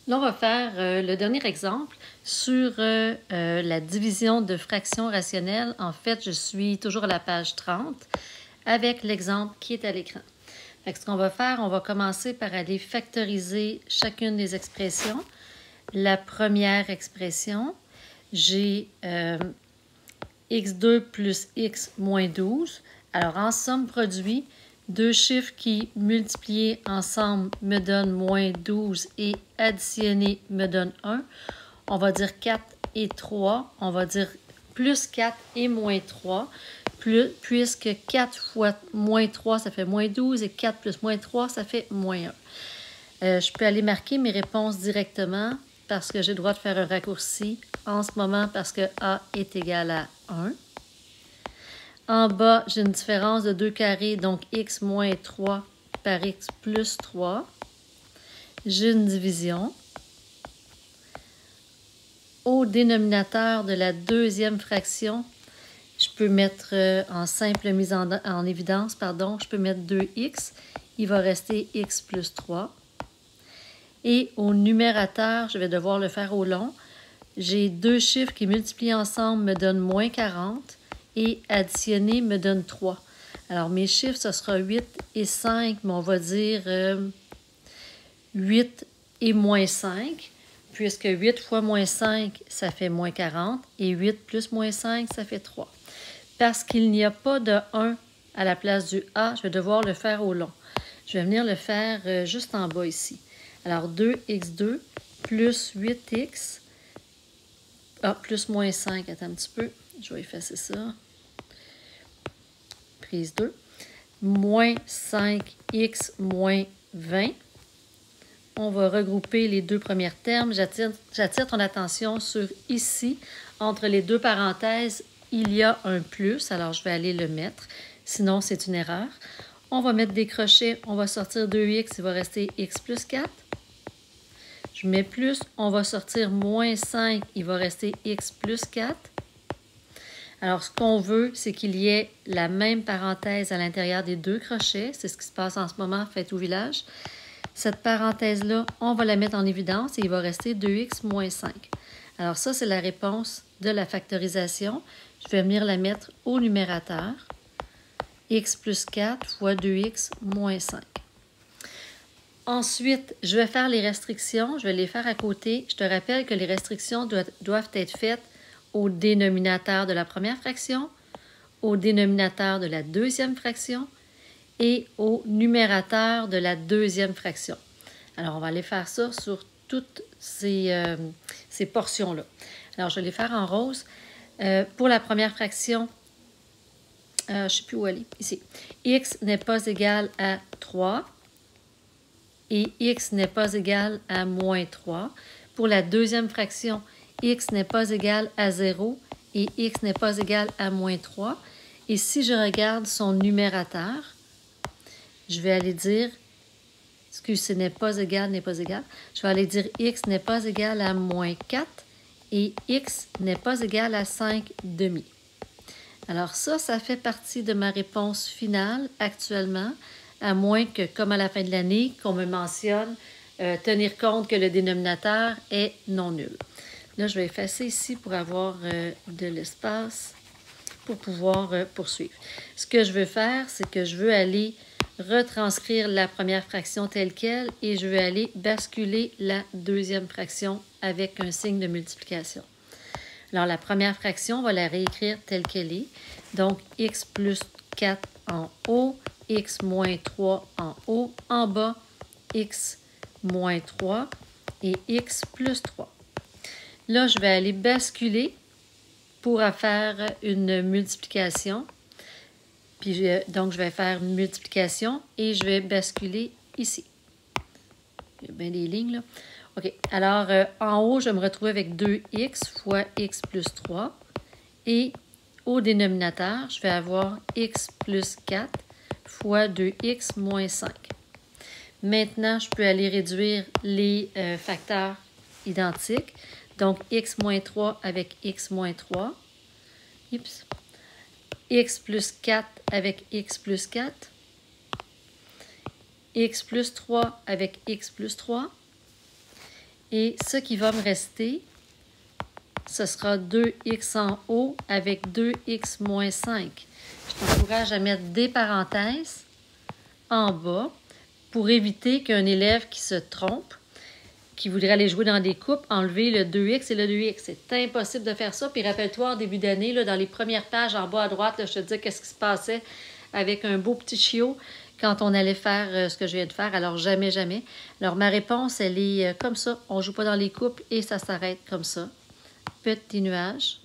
Là, on va faire le dernier exemple sur la division de fractions rationnelles. En fait, je suis toujours à la page 30 avec l'exemple qui est à l'écran. Ce qu'on va faire, on va commencer par aller factoriser chacune des expressions. La première expression, j'ai x2 plus x moins 12. Alors, en somme produit, deux chiffres qui, multipliés ensemble, me donnent moins 12 et additionnés me donnent 1. On va dire 4 et 3. On va dire plus 4 et moins 3, puisque 4 fois moins 3, ça fait moins 12, et 4 plus moins 3, ça fait moins 1. Je peux aller marquer mes réponses directement parce que j'ai le droit de faire un raccourci en ce moment parce que A est égal à 1. En bas, j'ai une différence de 2 carrés, donc x moins 3 par x plus 3. J'ai une division. Au dénominateur de la deuxième fraction, je peux mettre en simple mise en évidence, je peux mettre 2x. Il va rester x plus 3. Et au numérateur, je vais devoir le faire au long. J'ai deux chiffres qui multiplient ensemble me donnent moins 40 et additionner me donne 3. Alors, mes chiffres, ce sera 8 et 5, mais on va dire 8 et moins 5, puisque 8 fois moins 5, ça fait moins 40, et 8 plus moins 5, ça fait 3. Parce qu'il n'y a pas de 1 à la place du A, je vais devoir le faire au long. Je vais venir le faire juste en bas ici. Alors, 2x2 plus 8x, plus moins 5, attends un petit peu, je vais effacer ça. Prise 2, moins 5x moins 20. On va regrouper les deux premiers termes. J'attire ton attention sur ici, entre les deux parenthèses, il y a un plus, alors je vais aller le mettre, sinon c'est une erreur. On va mettre des crochets, on va sortir 2x, il va rester x plus 4. Je mets plus, on va sortir moins 5, il va rester x plus 4. Alors, ce qu'on veut, c'est qu'il y ait la même parenthèse à l'intérieur des deux crochets. C'est ce qui se passe en ce moment, faites au village. Cette parenthèse-là, on va la mettre en évidence et il va rester 2x moins 5. Alors ça, c'est la réponse de la factorisation. Je vais venir la mettre au numérateur. X plus 4 fois 2x moins 5. Ensuite, je vais faire les restrictions. Je vais les faire à côté. Je te rappelle que les restrictions doivent être faites au dénominateur de la première fraction, au dénominateur de la deuxième fraction et au numérateur de la deuxième fraction. Alors, on va aller faire ça sur toutes ces portions-là. Alors, je vais les faire en rose. Pour la première fraction, je ne sais plus où elle est, ici. X n'est pas égal à 3 et x n'est pas égal à moins 3. Pour la deuxième fraction, x n'est pas égal à 0 et x n'est pas égal à moins 3. Et si je regarde son numérateur, je vais aller dire, ce n'est pas égal, je vais aller dire x n'est pas égal à moins 4 et x n'est pas égal à 5 demi. Alors ça fait partie de ma réponse finale actuellement, à moins que, comme à la fin de l'année, qu'on me mentionne tenir compte que le dénominateur est non nul. Là, je vais effacer ici pour avoir de l'espace pour pouvoir poursuivre. Ce que je veux faire, c'est que je veux aller retranscrire la première fraction telle qu'elle et je veux aller basculer la deuxième fraction avec un signe de multiplication. Alors, la première fraction, on va la réécrire telle qu'elle est. Donc, x plus 4 en haut, x moins 3 en haut, en bas, x moins 3 et x plus 3. Là, je vais aller basculer pour faire une multiplication. Puis, donc, je vais faire une multiplication et je vais basculer ici. Il y a bien des lignes, là. OK. Alors, en haut, je vais me retrouver avec 2x fois x plus 3. Et au dénominateur, je vais avoir x plus 4 fois 2x moins 5. Maintenant, je peux aller réduire les facteurs identiques. Donc, x moins 3 avec x moins 3. Oups. X plus 4 avec x plus 4. X plus 3 avec x plus 3. Et ce qui va me rester, ce sera 2x en haut avec 2x moins 5. Je t'encourage à mettre des parenthèses en bas pour éviter qu'un élève qui se trompe, qui voudrait aller jouer dans des coupes, enlever le 2x et le 2x. C'est impossible de faire ça. Puis rappelle-toi, en début d'année, là, dans les premières pages en bas à droite, là, je te disais qu'est-ce qui se passait avec un beau petit chiot quand on allait faire ce que je viens de faire. Alors, jamais, jamais. Alors, ma réponse, elle est comme ça. On ne joue pas dans les coupes et ça s'arrête comme ça. Petit nuage.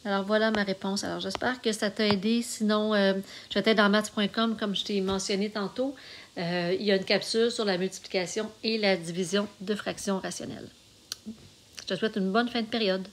Alors, voilà ma réponse. Alors, j'espère que ça t'a aidé. Sinon, je t'aide dans maths.com, comme je t'ai mentionné tantôt. Il y a une capsule sur la multiplication et la division de fractions rationnelles. Je te souhaite une bonne fin de période.